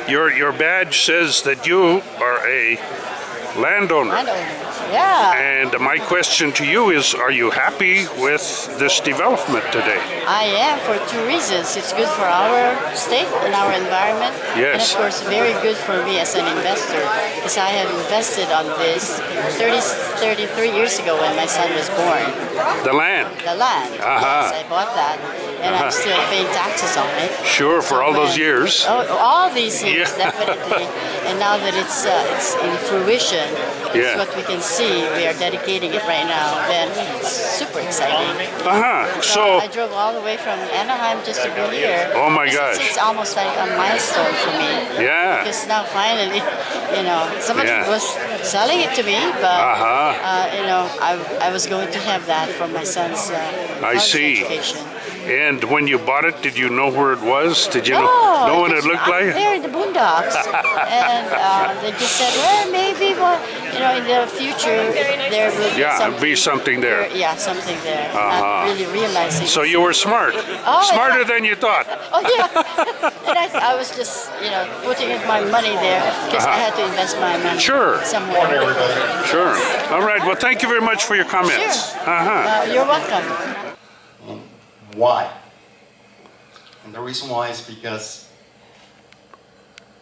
Your badge says that you are a landowner. Yeah. And my question to you is, are you happy with this development today? I am, for two reasons. It's good for our state and our environment. Yes. And of course, very good for me as an investor, because I have invested on this 33 years ago when my son was born. The land? The land. Yes, I bought that. And I'm still paying taxes on it. Sure, for all those years. Oh, all these years, definitely. And now that it's in fruition, it's what we can see. We are dedicating it right now. Then it's super exciting. So So I drove all the way from Anaheim just to be here. Oh my gosh. It's almost like a milestone for me. Yeah. Because now finally, somebody was selling it to me, but I was going to have that for my son's college education. And when you bought it, did you know where it was? Did you know what it looked like? There in the boondocks. And they just said, well, maybe in the future there will be something there. Yeah, something there. Not really realizing. So you were smart. Smarter than you thought. Oh, yeah. And I was just, putting in my money there because I had to invest my money somewhere. Sure. All right. Well, thank you very much for your comments. Sure. You're welcome. Why? And the reason why is because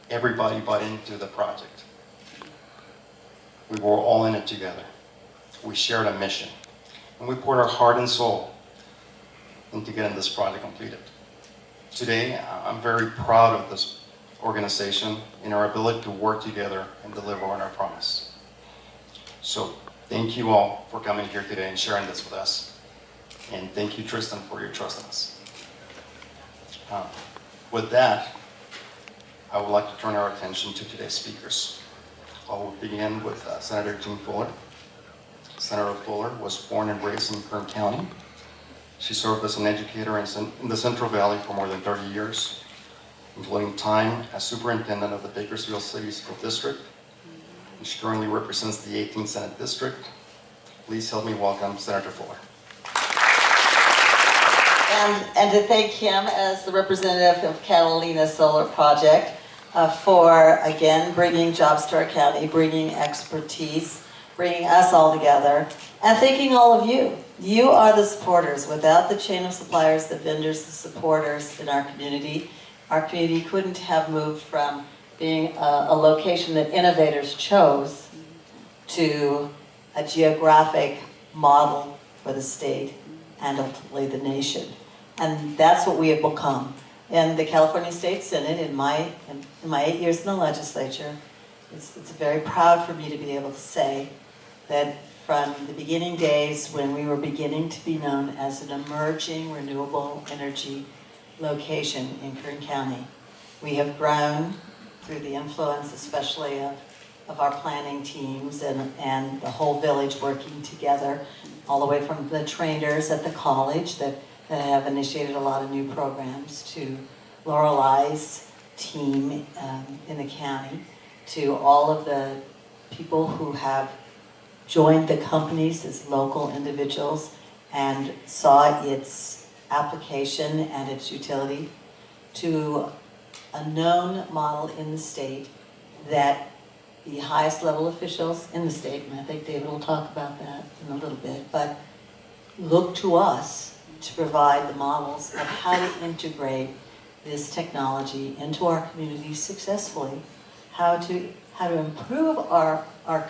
everybody bought into the project. We were all in it together. We shared a mission. And we poured our heart and soul into getting this project completed. Today, I'm very proud of this organization and our ability to work together and deliver on our promise. So thank you all for coming here today and sharing this with us. And thank you, Tristan, for your trust in us. With that, I would like to turn our attention to today's speakers. I will begin with Senator Jean Fuller. Senator Fuller was born and raised in Kern County. She served as an educator in the Central Valley for more than 30 years, including time as superintendent of the Bakersfield City School District. And she currently represents the 18th Senate District. Please help me welcome Senator Fuller. And to thank him as the representative of Catalina Solar Project for, again, bringing jobs to our county, bringing expertise, bringing us all together, and thanking all of you. You are the supporters. Without the chain of suppliers, the vendors, the supporters in our community couldn't have moved from being a location that innovators chose to a geographic model for the state and ultimately the nation. And that's what we have become. In the California State Senate, in my 8 years in the legislature, it's very proud for me to be able to say that from the beginning days when we were beginning to be known as an emerging renewable energy location in Kern County, we have grown through the influence especially of our planning teams and the whole village working together, all the way from the trainers at the college that have initiated a lot of new programs, to Lorelei's team in the county, to all of the people who have joined the companies as local individuals and saw its application and its utility, to a known model in the state that the highest level officials in the state, and I think David will talk about that in a little bit, but look to us to provide the models of how to integrate this technology into our community successfully, how to improve our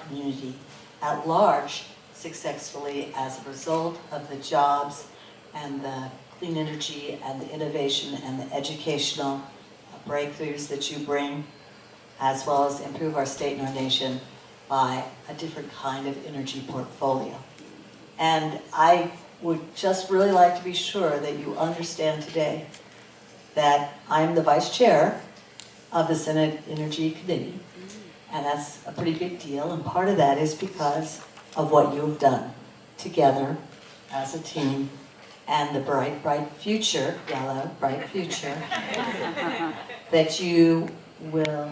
community at large successfully as a result of the jobs and the clean energy and the innovation and the educational breakthroughs that you bring, as well as improve our state and our nation by a different kind of energy portfolio. And I would just really like to be sure that you understand today that I'm the vice chair of the Senate Energy Committee, and that's a pretty big deal, and part of that is because of what you've done together as a team and the bright, bright future, yellow, bright future, that you will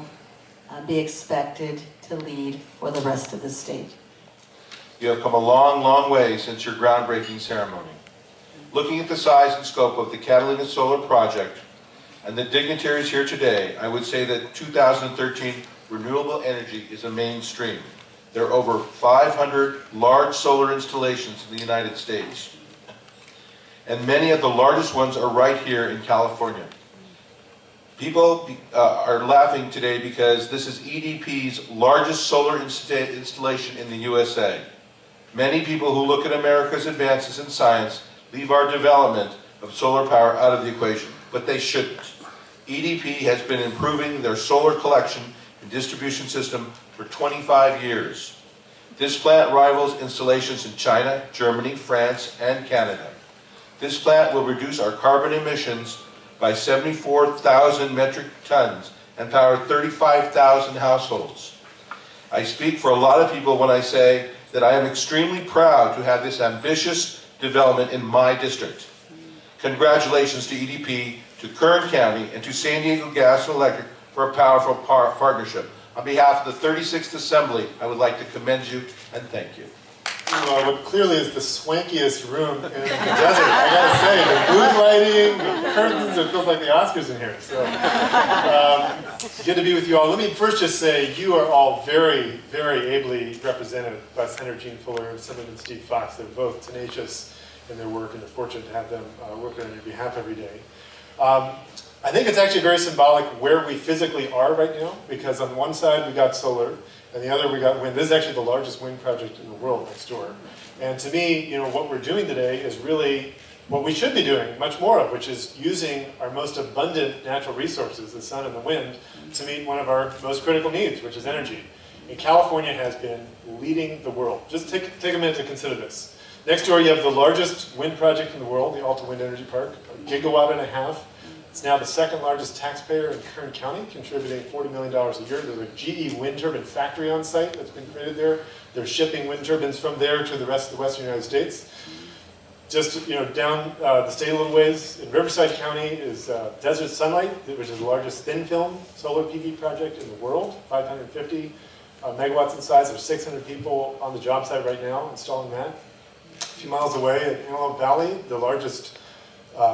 be expected to lead for the rest of the state. You have come a long, long way since your groundbreaking ceremony. Looking at the size and scope of the Catalina Solar Project and the dignitaries here today, I would say that 2013 renewable energy is a mainstream. There are over 500 large solar installations in the United States, and many of the largest ones are right here in California. People are laughing today because this is EDP's largest solar installation in the USA. Many people who look at America's advances in science leave our development of solar power out of the equation, but they shouldn't. EDP has been improving their solar collection and distribution system for 25 years. This plant rivals installations in China, Germany, France, and Canada. This plant will reduce our carbon emissions by 74,000 metric tons and power 35,000 households. I speak for a lot of people when I say that I am extremely proud to have this ambitious development in my district. Congratulations to EDP, to Kern County, and to San Diego Gas and Electric for a powerful partnership. On behalf of the 36th Assembly, I would like to commend you and thank you. Well, what clearly is the swankiest room in the desert. I gotta say, the mood lighting, the curtains, it feels like the Oscars in here. So, good to be with you all. Let me first just say, you are all very, very ably represented by Senator Jean Fuller and Assemblyman Steve Fox. They're both tenacious in their work, and they're fortunate to have them working on your behalf every day. I think it's actually very symbolic where we physically are right now, because on one side we got solar, and the other we got wind. This is actually the largest wind project in the world next door. And to me, you know, what we're doing today is really what we should be doing much more of, which is using our most abundant natural resources, the sun and the wind, to meet one of our most critical needs, which is energy. And California has been leading the world. Just take a minute to consider this. Next door you have the largest wind project in the world, the Alta Wind Energy Park, 1.5 gigawatts. It's now the second largest taxpayer in Kern County, contributing $40 million a year. There's a GE wind turbine factory on site that's been created there. They're shipping wind turbines from there to the rest of the western United States. Just down the state a little ways, in Riverside County is Desert Sunlight, which is the largest thin film solar PV project in the world, 550 megawatts in size. There's 600 people on the job site right now installing that. A few miles away at Antelope Valley, the largest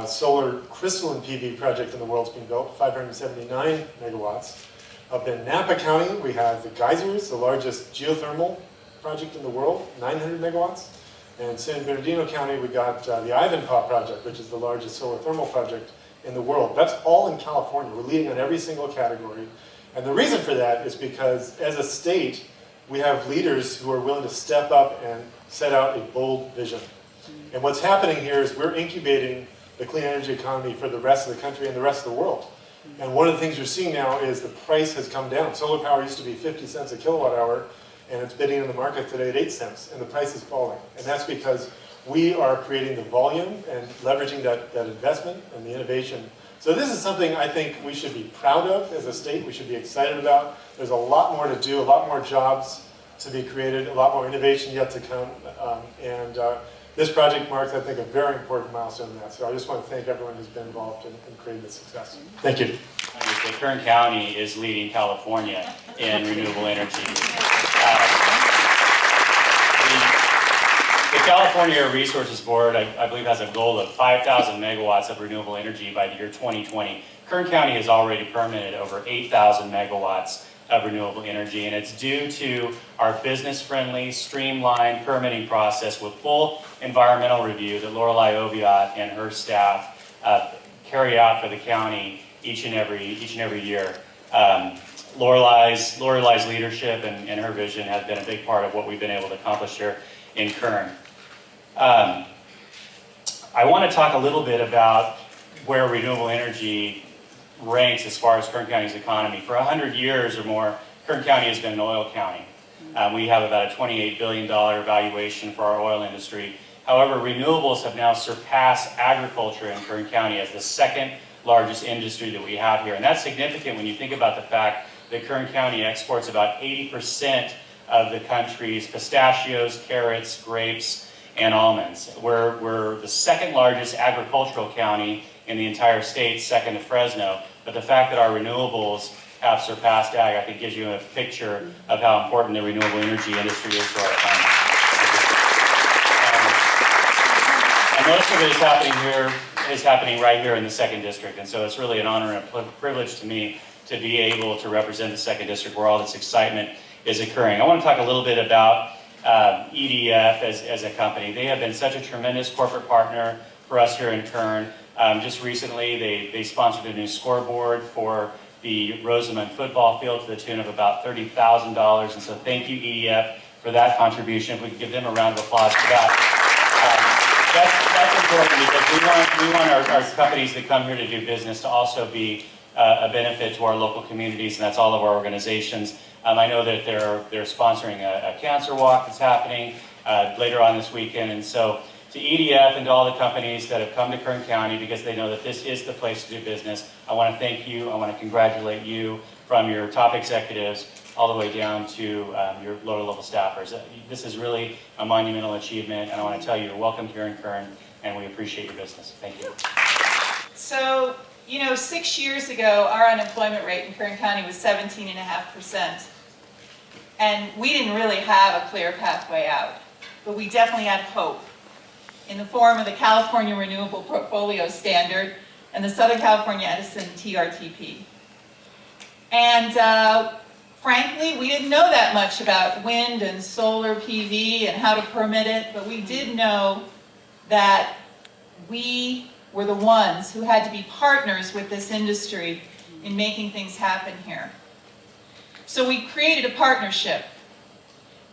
solar crystalline PV project in the world is being built, 579 megawatts. Up in Napa County, we have the Geysers, the largest geothermal project in the world, 900 megawatts. And in San Bernardino County, we got the Ivanpah project, which is the largest solar thermal project in the world. That's all in California. We're leading on every single category. And the reason for that is because as a state, we have leaders who are willing to step up and set out a bold vision. And what's happening here is we're incubating the clean energy economy for the rest of the country and the rest of the world. And one of the things you're seeing now is the price has come down. Solar power used to be 50 cents a kilowatt hour, and it's bidding in the market today at 8 cents, and the price is falling. And that's because we are creating the volume and leveraging that investment and the innovation. So this is something I think we should be proud of as a state, we should be excited about. There's a lot more to do, a lot more jobs to be created, a lot more innovation yet to come. This project marks, I think, a very important milestone in that. So I just want to thank everyone who's been involved in creating this success. Thank you. The Kern County is leading California in renewable energy. The California Resources Board, I believe, has a goal of 5,000 megawatts of renewable energy by the year 2020. Kern County has already permitted over 8,000 megawatts of renewable energy, and it's due to our business-friendly, streamlined permitting process with full environmental review that Lorelei Oviatt and her staff carry out for the county each and every year. Lorelei's leadership and her vision has been a big part of what we've been able to accomplish here in Kern. I want to talk a little bit about where renewable energy ranks as far as Kern County's economy. For 100 years or more, Kern County has been an oil county. We have about a $28 billion valuation for our oil industry. However, renewables have now surpassed agriculture in Kern County as the second largest industry that we have here. And that's significant when you think about the fact that Kern County exports about 80% of the country's pistachios, carrots, grapes, and almonds. We're the second largest agricultural county in the entire state, second to Fresno. But the fact that our renewables have surpassed ag, I think, gives you a picture of how important the renewable energy industry is to our economy. And most of it is happening here is happening right here in the 2nd District. And so it's really an honor and a privilege to me to be able to represent the 2nd District where all this excitement is occurring. I want to talk a little bit about EDF as a company. They have been such a tremendous corporate partner for us here in Kern. Just recently, they sponsored a new scoreboard for the Rosamond football field to the tune of about $30,000. And so thank you, EDF, for that contribution. If we could give them a round of applause for that. That's important because we want our companies that come here to do business to also be a benefit to our local communities, and that's all of our organizations. I know that they're sponsoring a cancer walk that's happening later on this weekend, and so to EDF and to all the companies that have come to Kern County because they know that this is the place to do business, I want to thank you. I want to congratulate you from your top executives all the way down to your lower level staffers. This is really a monumental achievement, and I want to tell you you're welcome here in Kern, and we appreciate your business. Thank you. So, 6 years ago, our unemployment rate in Kern County was 17.5%. And we didn't really have a clear pathway out, but we definitely had hope in the form of the California Renewable Portfolio Standard and the Southern California Edison TRTP. And frankly, we didn't know that much about wind and solar PV and how to permit it, but we did know that we were the ones who had to be partners with this industry in making things happen here. So we created a partnership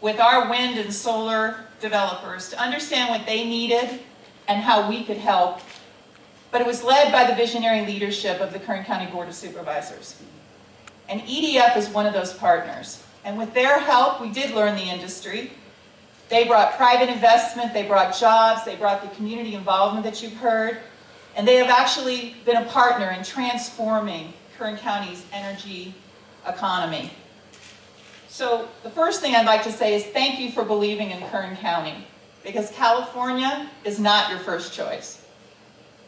with our wind and solar developers to understand what they needed and how we could help. But it was led by the visionary leadership of the Kern County Board of Supervisors. And EDF is one of those partners. And with their help, we did learn the industry. They brought private investment, they brought jobs, they brought the community involvement that you've heard. And they have actually been a partner in transforming Kern County's energy economy. So the first thing I'd like to say is thank you for believing in Kern County, because California is not your first choice.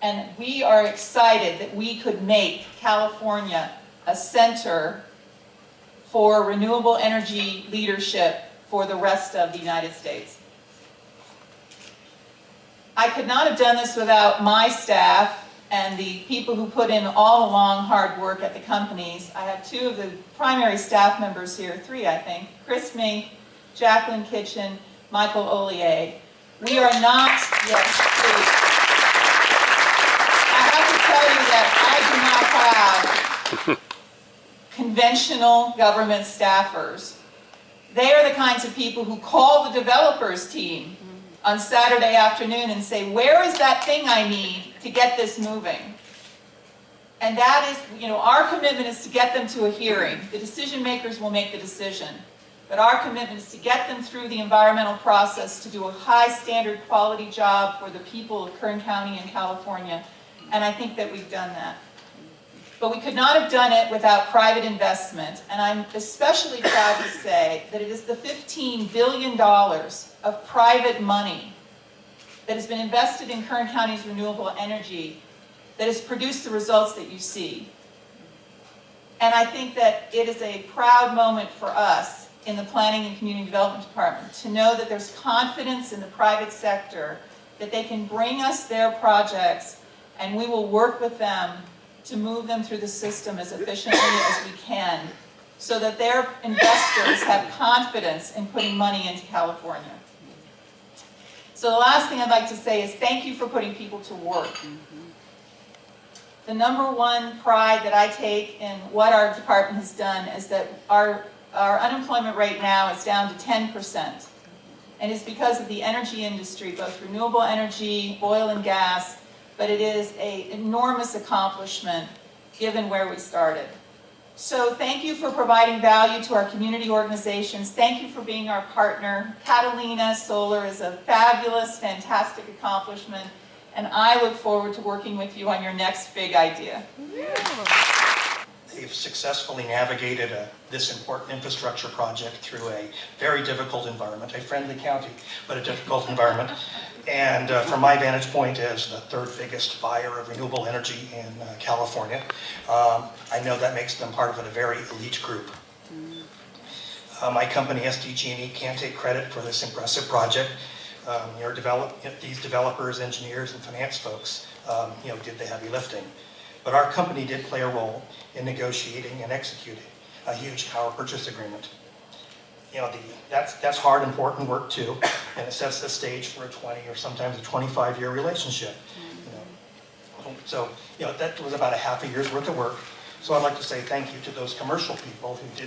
And we are excited that we could make California a center for renewable energy leadership for the rest of the United States. I could not have done this without my staff and the people who put in all along hard work at the companies. I have two of the primary staff members here, three I think, Chris Mink, Jacqueline Kitchen, Michael Ollier. We are not, yes, please. I have to tell you that I do not have conventional government staffers. They are the kinds of people who call the developers team on Saturday afternoon and say, where is that thing I need to get this moving? And that is, our commitment is to get them to a hearing. The decision makers will make the decision. But our commitment is to get them through the environmental process to do a high standard quality job for the people of Kern County and California. And I think that we've done that. But we could not have done it without private investment. And I'm especially proud to say that it is the $15 billion of private money that has been invested in Kern County's renewable energy that has produced the results that you see. And I think that it is a proud moment for us in the Planning and Community Development Department to know that there's confidence in the private sector that they can bring us their projects and we will work with them to move them through the system as efficiently as we can so that their investors have confidence in putting money into California. So the last thing I'd like to say is thank you for putting people to work. The number one pride that I take in what our department has done is that our unemployment rate now is down to 10%. And it's because of the energy industry, both renewable energy, oil and gas, but it is an enormous accomplishment given where we started. So thank you for providing value to our community organizations. Thank you for being our partner. Catalina Solar is a fabulous, fantastic accomplishment, and I look forward to working with you on your next big idea. They've successfully navigated this important infrastructure project through a very difficult environment, a friendly county, but a difficult environment. And from my vantage point as the third biggest buyer of renewable energy in California, I know that makes them part of a very elite group. My company, SDG&E, can't take credit for this impressive project. These developers, engineers, and finance folks did the heavy lifting. But our company did play a role in negotiating and executing a huge power purchase agreement. That's hard, important work too, and it sets the stage for a 20 or sometimes a 25-year relationship. So that was about a half a year's worth of work. So I'd like to say thank you to those commercial people who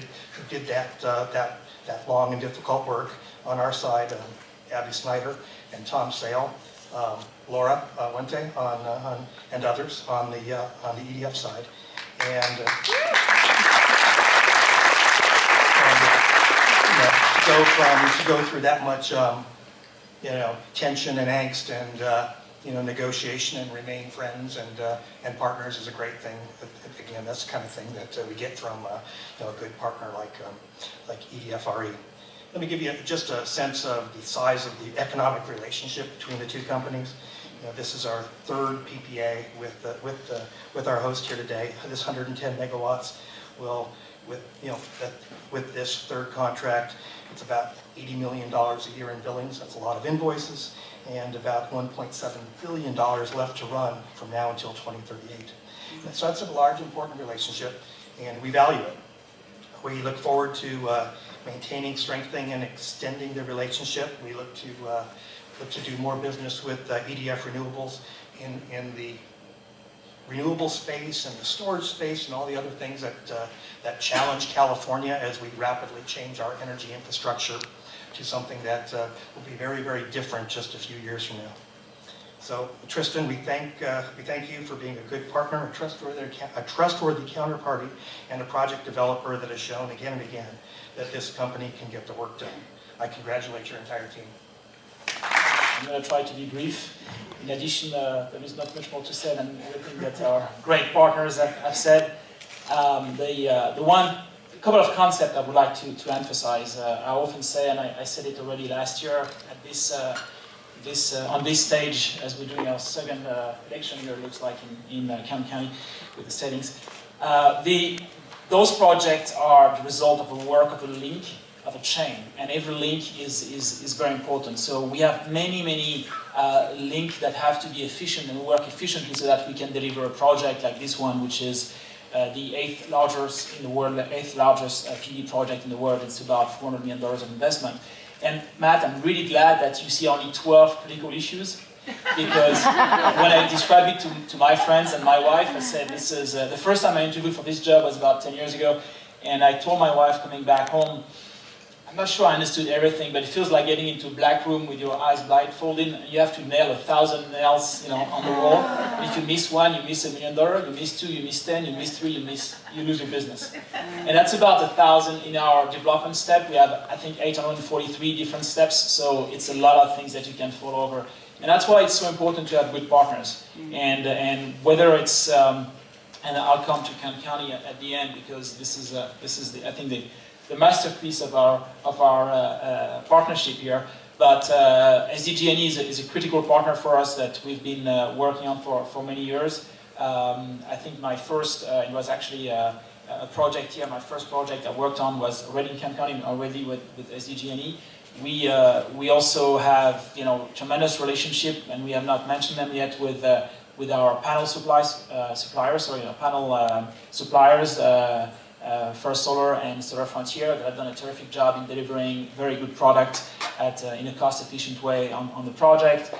did that long and difficult work on our side, Abby Snyder and Tom Sale, Laura Wente and others on the EDF side, and to go through that much tension and angst and negotiation and remain friends and partners is a great thing. Again, that's the kind of thing that we get from a good partner like EDF RE. Let me give you just a sense of the size of the economic relationship between the two companies. This is our third PPA with our host here today. This 110 megawatts will, with this third contract, it's about $80 million a year in billings. That's a lot of invoices, and about $1.7 billion left to run from now until 2038. So that's a large, important relationship, and we value it. We look forward to maintaining, strengthening, and extending the relationship. We look to do more business with EDF Renewables in the renewable space and the storage space and all the other things that challenge California as we rapidly change our energy infrastructure to something that will be very, very different just a few years from now. So, Tristan, we thank you for being a good partner, a trustworthy counterparty, and a project developer that has shown again and again that this company can get the work done. I congratulate your entire team. I'm going to try to be brief. In addition, there is not much more to say than everything that our great partners have said. A couple of concepts I would like to emphasize. I often say, and I said it already last year at on this stage, as we're doing our second election year, it looks like in Kern County with the settings. Those projects are the result of the work of a link, of a chain, and every link is very important. So we have many links that have to be efficient and work efficiently so that we can deliver a project like this one, which is the 8th largest in the world, the 8th largest PV project in the world. It's about $400 million of investment. And Matt, I'm really glad that you see only 12 political issues, because when I described it to my friends and my wife, I said this is the first time I interviewed for this job was about 10 years ago, and I told my wife coming back home, I'm not sure I understood everything, but it feels like getting into a black room with your eyes blindfolded. You have to nail 1,000 nails, on the wall. And if you miss one, you miss $1 million. You miss 2, you miss 10. You miss 3, you lose your business. And that's about 1,000 in our development step. We have, I think, 843 different steps. So it's a lot of things that you can fall over. And that's why it's so important to have good partners. And whether it's, and I'll come to Kern County at the end, because this is I think the masterpiece of our partnership here. But SDG&E is a critical partner for us that we've been working on for many years. I think my first, it was actually a project here, my first project I worked on was already in Kern County, already with SDG&E. We also have tremendous relationship, and we have not mentioned them yet, with our panel suppliers, First Solar and Solar Frontier, that have done a terrific job in delivering very good product in a cost-efficient way on the project.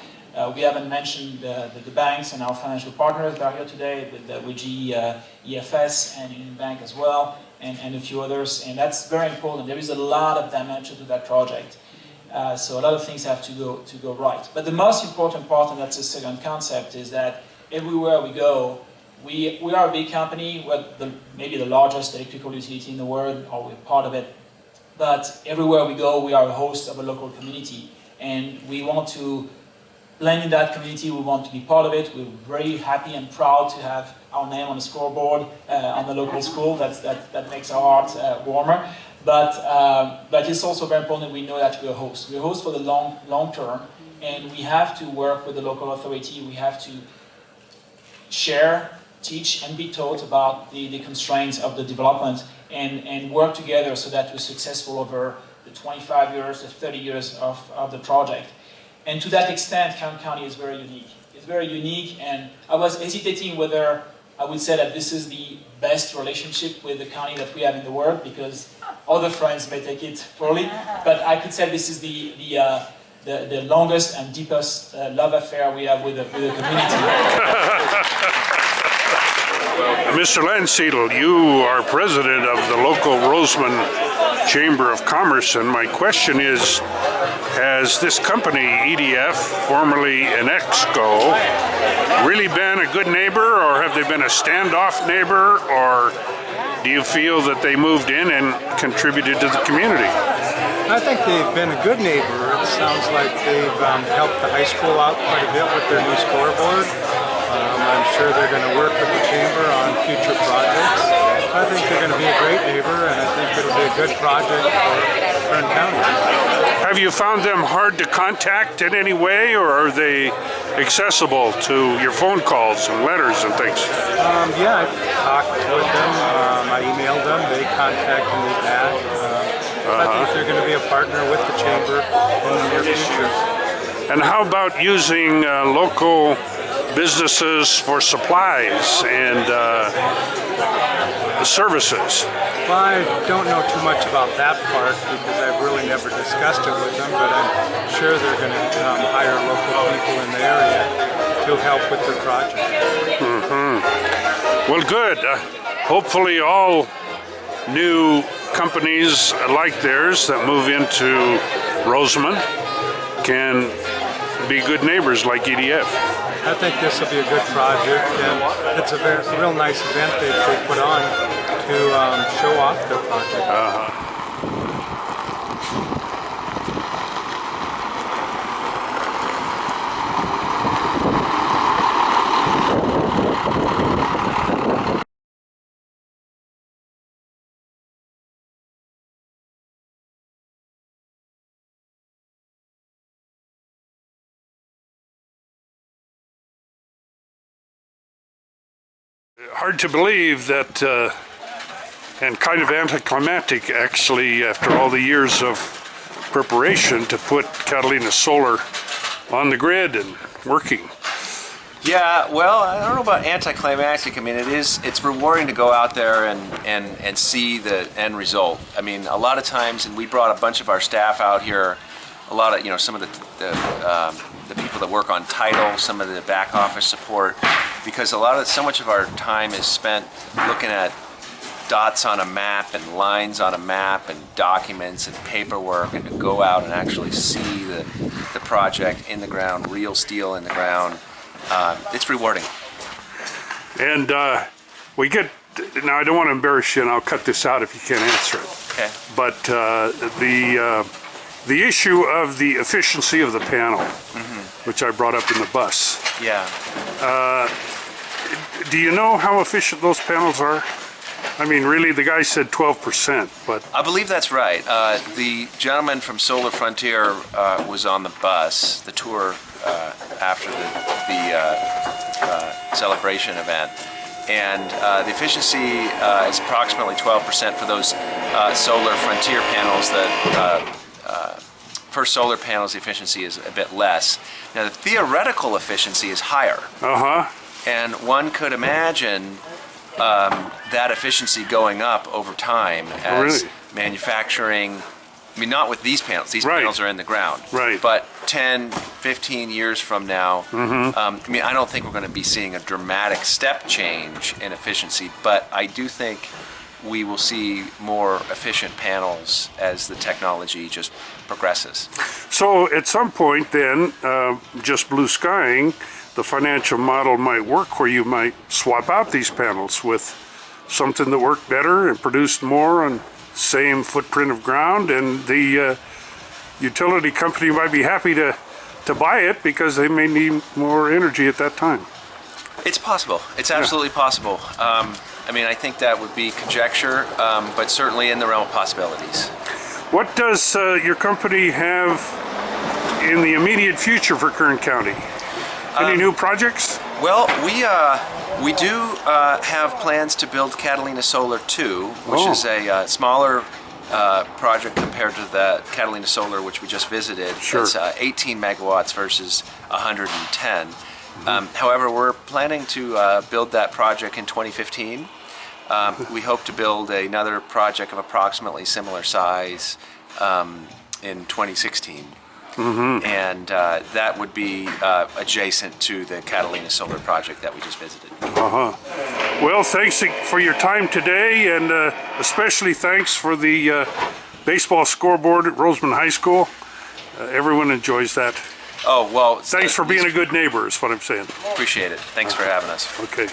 We haven't mentioned the banks and our financial partners that are here today, with GE, EFS, and Union Bank as well, and a few others. And that's very important. There is a lot of dimension to that project. So a lot of things have to go right. But the most important part, and that's the second concept, is that everywhere we go, we are a big company. We're maybe the largest electrical utility in the world, or we're part of it. But everywhere we go, we are a host of a local community. And we want to blend in that community. We want to be part of it. We're very happy and proud to have our name on the scoreboard on the local school. That makes our heart warmer. But it's also very important that we know that we're a host. We're a host for the long term. And we have to work with the local authority. We have to share, teach, and be taught about the constraints of the development, and work together so that we're successful over the 25 years, the 30 years of the project. And to that extent, Kern County is very unique. it's very unique, and I was hesitating whether I would say that this is the best relationship with the county that we have in the world, because other friends may take it poorly, but I could say this is the longest and deepest love affair we have with the community. Mr. Landsiedel, you are president of the local Rosamond Chamber of Commerce, and my question is, has this company, EDF, formerly Enexco, really been a good neighbor, or have they been a standoff neighbor, or do you feel that they moved in and contributed to the community? I think they've been a good neighbor. It sounds like they've helped the high school out quite a bit with their new scoreboard. I'm sure they're going to work with the chamber on future projects. I think they're going to be a great neighbor, and I think it'll be a good project for Kern County. Have you found them hard to contact in any way, or are they accessible to your phone calls and letters and things? Yeah, I talked with them. I emailed them. They contacted me back. I think they're going to be a partner with the chamber in the near future. And how about using local businesses for supplies and services? Well, I don't know too much about that part because I've really never discussed it with them, but I'm sure they're going to hire local people in the area to help with their project. Well, good. Hopefully all new companies like theirs that move into Rosamond can be good neighbors like EDF. I think this will be a good project, and it's a real nice event they put on to show off their project. Hard to believe that, and kind of anticlimactic actually, after all the years of preparation to put Catalina Solar on the grid and working. Yeah, well, I don't know about anticlimactic. I mean, it's rewarding to go out there and see the end result. I mean, a lot of times, and we brought a bunch of our staff out here, a lot of, some of the people that work on title, some of the back office support, because so much of our time is spent looking at dots on a map and lines on a map and documents and paperwork, and to go out and actually see the project in the ground, real steel in the ground. It's rewarding. And we get, now I don't want to embarrass you, and I'll cut this out if you can't answer it. Okay. But the issue of the efficiency of the panel, which I brought up in the bus. Yeah. Do you know how efficient those panels are? I mean, really, the guy said 12%, but... I believe that's right. The gentleman from Solar Frontier was on the bus, the tour after the celebration event. And the efficiency is approximately 12% for those Solar Frontier panels. That First Solar panels, the efficiency is a bit less. Now, the theoretical efficiency is higher. And one could imagine that efficiency going up over time as manufacturing, I mean, not with these panels panels are in the ground, but 10, 15 years from now, I mean, I don't think we're going to be seeing a dramatic step change in efficiency, but I do think we will see more efficient panels as the technology just progresses. So at some point then, just blue skying, the financial model might work where you might swap out these panels with something that worked better and produced more on same footprint of ground, and the utility company might be happy to buy it because they may need more energy at that time. It's possible. It's absolutely possible. I mean, I think that would be conjecture, but certainly in the realm of possibilities. What does your company have in the immediate future for Kern County? Any new projects? Well, we do have plans to build Catalina Solar 2, which is a smaller project compared to the Catalina Solar which we just visited. It's 18 megawatts versus 110. However, we're planning to build that project in 2015. We hope to build another project of approximately similar size in 2016. And that would be adjacent to the Catalina Solar Project that we just visited. Well, thanks for your time today, and especially thanks for the baseball scoreboard at Rosamond High School. Everyone enjoys that. Oh, well... Thanks for being a good neighbor is what I'm saying. Appreciate it. Thanks for having us. Okay.